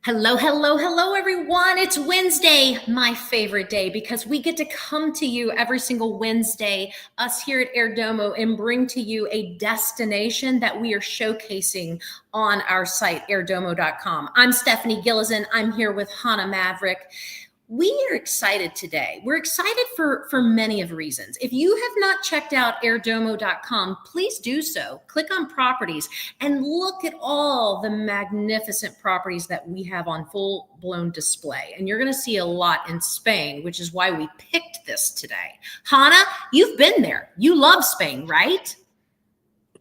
Hello, hello, hello, everyone. It's Wednesday, my favorite day, because we get to come to you every single Wednesday, us here at Airdomo, and bring to you a destination that we are showcasing on our site, airdomo.com. I'm Stephanie Gillison. I'm here with Hannah Maverick. We are excited today. We're excited for many of reasons. If you have not checked out airdomo.com, please do so. Click on properties and look at all the magnificent properties that we have on full-blown display. And you're going to see a lot in Spain, which is why we picked this today. Hannah, you've been there. You love Spain, right?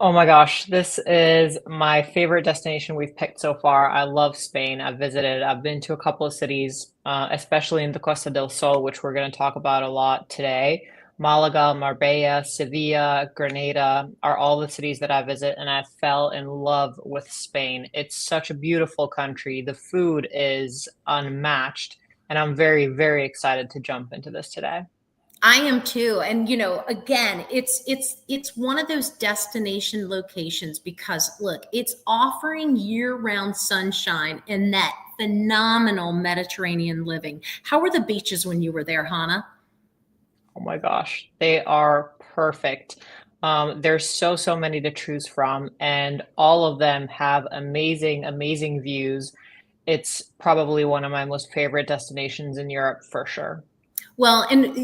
Oh my gosh, this is my favorite destination we've picked so far. I love Spain. I've been to a couple of cities, especially in the Costa del Sol, which we're going to talk about a lot today. Malaga, Marbella, Sevilla, Granada are all the cities that I visit, and I fell in love with Spain. It's such a beautiful country. The food is unmatched, and I'm very, very excited to jump into this today. I am too. And again, it's one of those destination locations because look, it's offering year-round sunshine and that phenomenal Mediterranean living. How were the beaches when you were there, Hannah? Oh my gosh, they are perfect. There's so many to choose from, and all of them have amazing, amazing views. It's probably one of my most favorite destinations in Europe for sure. Well, and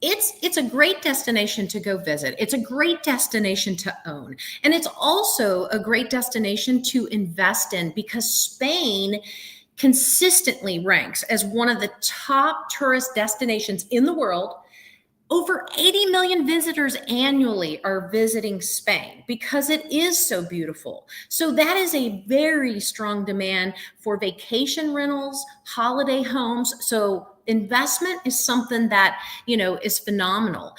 it's a great destination to go visit. It's a great destination to own. And it's also a great destination to invest in because Spain consistently ranks as one of the top tourist destinations in the world. Over 80 million visitors annually are visiting Spain because it is so beautiful. So that is a very strong demand for vacation rentals, holiday homes. So investment is something that, is phenomenal.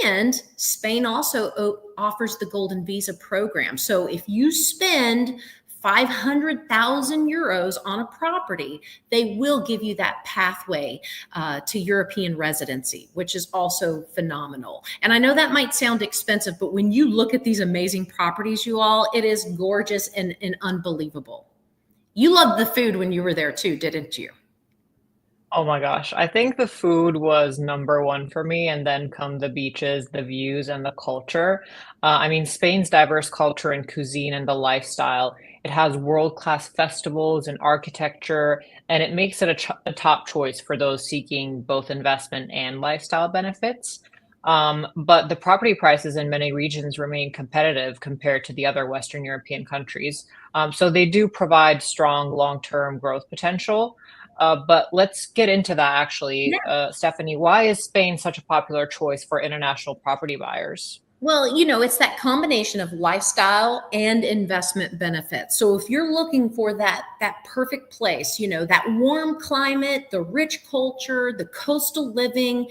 And Spain also offers the Golden Visa program. So if you spend 500,000 euros on a property, they will give you that pathway to European residency, which is also phenomenal. And I know that might sound expensive, but when you look at these amazing properties, you all, it is gorgeous and unbelievable. You loved the food when you were there too, didn't you? Oh my gosh, I think the food was number one for me, and then come the beaches, the views, and the culture. I mean, Spain's diverse culture and cuisine and the lifestyle. It has world-class festivals and architecture, and it makes it a top choice for those seeking both investment and lifestyle benefits. But the property prices in many regions remain competitive compared to the other Western European countries. So they do provide strong long-term growth potential. But let's get into that actually. Stephanie, why is Spain such a popular choice for international property buyers? Well, it's that combination of lifestyle and investment benefits. So if you're looking for that perfect place, that warm climate, the rich culture, the coastal living,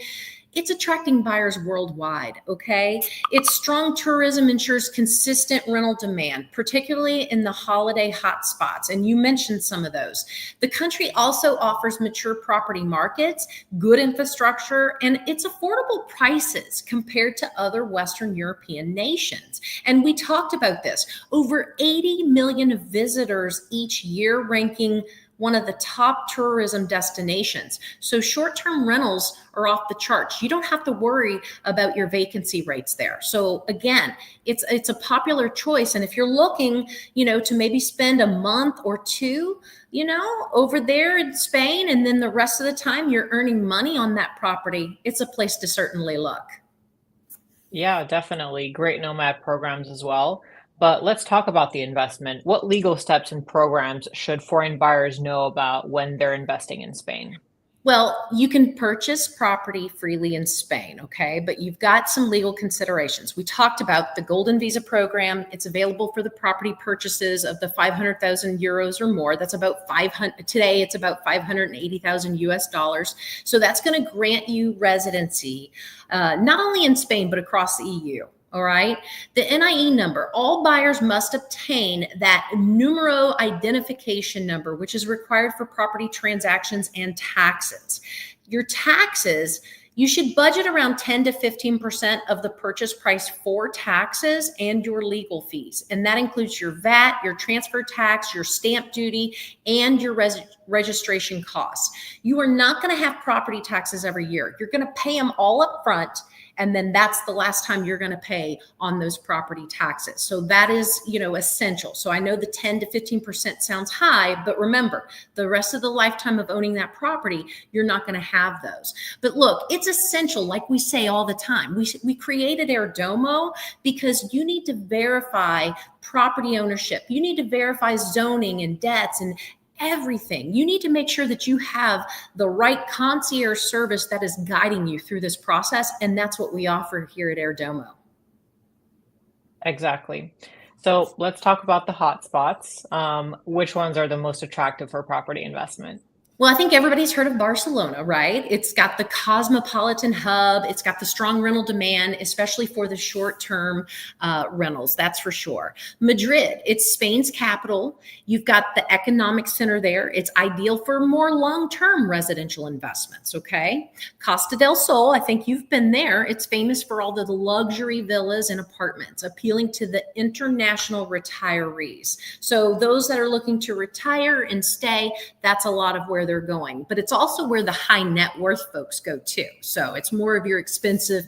it's attracting buyers worldwide, okay? Its strong tourism ensures consistent rental demand, particularly in the holiday hotspots. And you mentioned some of those. The country also offers mature property markets, good infrastructure, and it's affordable prices compared to other Western European nations. And we talked about this. Over 80 million visitors each year, ranking one of the top tourism destinations. So short-term rentals are off the charts. You don't have to worry about your vacancy rates there. So again, it's a popular choice. And if you're looking, to maybe spend a month or two, over there in Spain, and then the rest of the time you're earning money on that property, it's a place to certainly look. Yeah, definitely. Great nomad programs as well. But let's talk about the investment. What legal steps and programs should foreign buyers know about when they're investing in Spain? Well, you can purchase property freely in Spain, okay? But you've got some legal considerations. We talked about the Golden Visa program. It's available for the property purchases of the 500,000 euros or more. That's about 500 today. It's about 580,000 US dollars. So that's going to grant you residency, not only in Spain but across the EU. All right. The NIE number, all buyers must obtain that numero identification number, which is required for property transactions and taxes. Your taxes, You should budget around 10 to 15% of the purchase price for taxes and your legal fees. And that includes your VAT, your transfer tax, your stamp duty, and your registration costs. You are not going to have property taxes every year. You're going to pay them all up front, and then that's the last time you're going to pay on those property taxes. So that is, essential. So I know the 10 to 15% sounds high, but remember, the rest of the lifetime of owning that property, you're not going to have those. But look, it's essential, like we say all the time. We created Airdomo because you need to verify property ownership. You need to verify zoning and debts and everything. You need to make sure that you have the right concierge service that is guiding you through this process. And that's what we offer here at Airdomo. Exactly. So let's talk about the hotspots. Which ones are the most attractive for property investment? Well, I think everybody's heard of Barcelona, right? It's got the cosmopolitan hub. It's got the strong rental demand, especially for the short-term rentals. That's for sure. Madrid, it's Spain's capital. You've got the economic center there. It's ideal for more long-term residential investments, okay? Costa del Sol, I think you've been there. It's famous for all the luxury villas and apartments, appealing to the international retirees. So those that are looking to retire and stay, that's a lot of where they're going, but it's also where the high net worth folks go too. So it's more of your expensive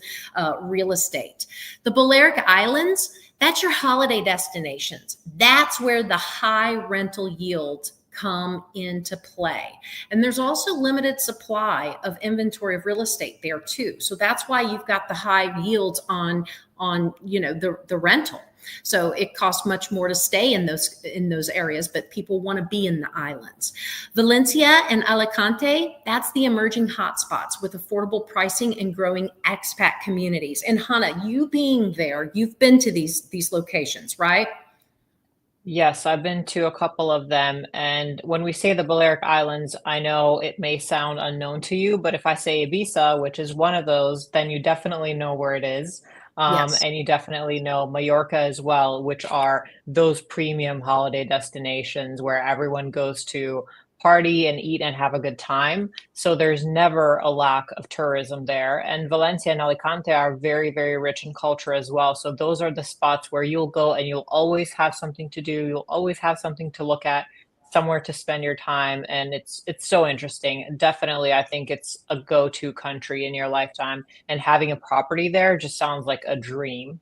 real estate. The Balearic Islands, that's your holiday destinations. That's where the high rental yields come into play. And there's also limited supply of inventory of real estate there too. So that's why you've got the high yields on the rental. So it costs much more to stay in those areas, but people want to be in the islands. Valencia and Alicante, that's the emerging hotspots with affordable pricing and growing expat communities. And Hannah, you being there, you've been to these locations, right? Yes, I've been to a couple of them. And when we say the Balearic Islands, I know it may sound unknown to you, but if I say Ibiza, which is one of those, then you definitely know where it is. Yes. And you definitely know Mallorca as well, which are those premium holiday destinations where everyone goes to party and eat and have a good time. So there's never a lack of tourism there. And Valencia and Alicante are very, very rich in culture as well. So those are the spots where you'll go and you'll always have something to do. You'll always have something to look at, somewhere to spend your time. And it's so interesting. Definitely, I think it's a go-to country in your lifetime. And having a property there just sounds like a dream.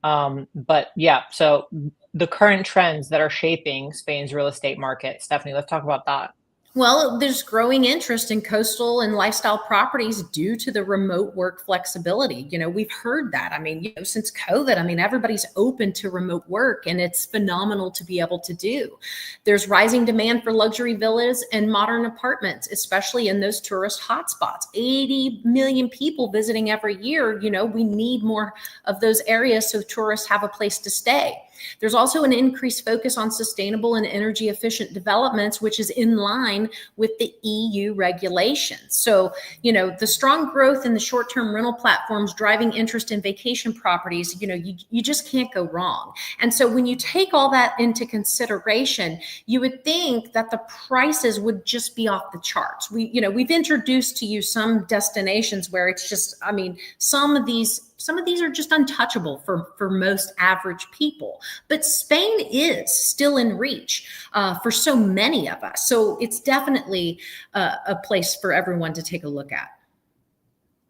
But yeah, so the current trends that are shaping Spain's real estate market, Stephanie, let's talk about that. Well, there's growing interest in coastal and lifestyle properties due to the remote work flexibility. We've heard that. I mean, since COVID, I mean, everybody's open to remote work and it's phenomenal to be able to do. There's rising demand for luxury villas and modern apartments, especially in those tourist hotspots. 80 million people visiting every year. We need more of those areas so tourists have a place to stay. There's also an increased focus on sustainable and energy efficient developments, which is in line with the EU regulations. So, the strong growth in the short-term rental platforms driving interest in vacation properties, you just can't go wrong. And so when you take all that into consideration, you would think that the prices would just be off the charts. We've introduced to you some destinations where it's just, I mean, some of these are just untouchable for most average people. But Spain is still in reach for so many of us. So it's definitely a place for everyone to take a look at.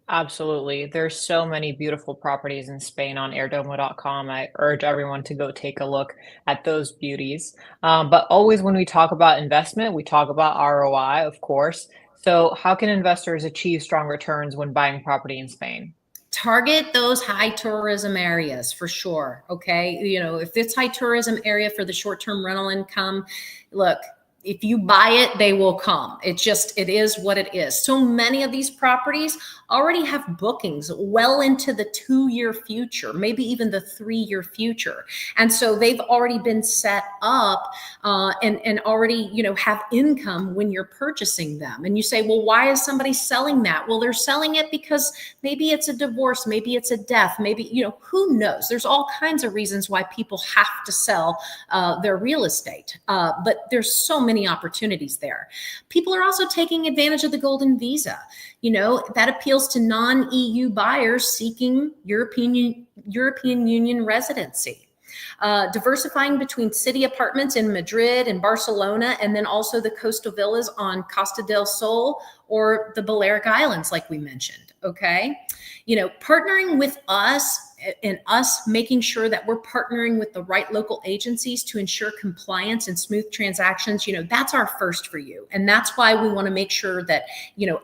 Absolutely. There's so many beautiful properties in Spain on airdomo.com. I urge everyone to go take a look at those beauties. But always when we talk about investment, we talk about ROI, of course. So how can investors achieve strong returns when buying property in Spain? Target those high tourism areas for sure. Okay. If it's high tourism area for the short-term rental income, look, if you buy it, they will come. It is what it is. So many of these properties already have bookings well into the 2-year future, maybe even the 3-year future. And so they've already been set up and already, have income when you're purchasing them. And you say, well, why is somebody selling that? Well, they're selling it because maybe it's a divorce, maybe it's a death, maybe, who knows? There's all kinds of reasons why people have to sell their real estate. But there's so many many opportunities there. People are also taking advantage of the golden visa. That appeals to non-EU buyers seeking European Union residency. Diversifying between city apartments in Madrid and Barcelona, and then also the coastal villas on Costa del Sol or the Balearic Islands, like we mentioned. Okay. Partnering with us and us making sure that we're partnering with the right local agencies to ensure compliance and smooth transactions, that's our first for you. And that's why we want to make sure that,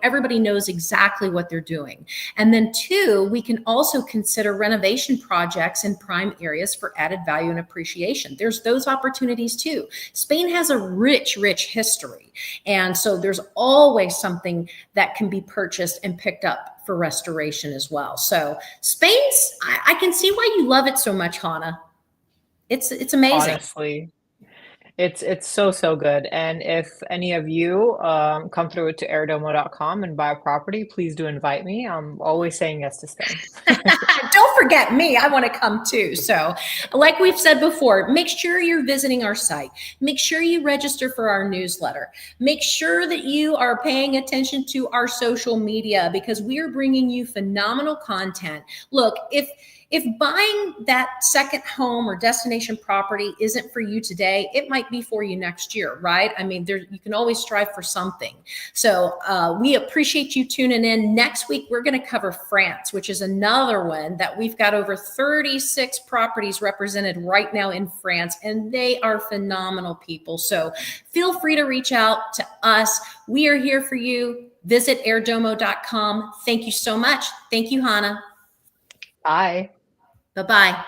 everybody knows exactly what they're doing. And then two, we can also consider renovation projects in prime areas for added value and appreciation. There's those opportunities too. Spain has a rich, rich history. And so there's always something that can be purchased and picked up for restoration as well. So Spain's, I can see why you love it so much, Hannah. It's amazing. Honestly, it's so good. And if any of you come through to airdomo.com and buy a property, please do invite me. I'm always saying yes to stay. Don't forget me. I want to come too. So like we've said before, make sure you're visiting our site. Make sure you register for our newsletter. Make sure that you are paying attention to our social media, because we are bringing you phenomenal content. Look, if buying that second home or destination property isn't for you today, it might be for you next year, right? I mean, you can always strive for something. So we appreciate you tuning in. Next week, we're going to cover France, which is another one that we've got over 36 properties represented right now in France, and they are phenomenal people. So feel free to reach out to us. We are here for you. Visit airdomo.com. Thank you so much. Thank you, Hannah. Bye. Bye-bye.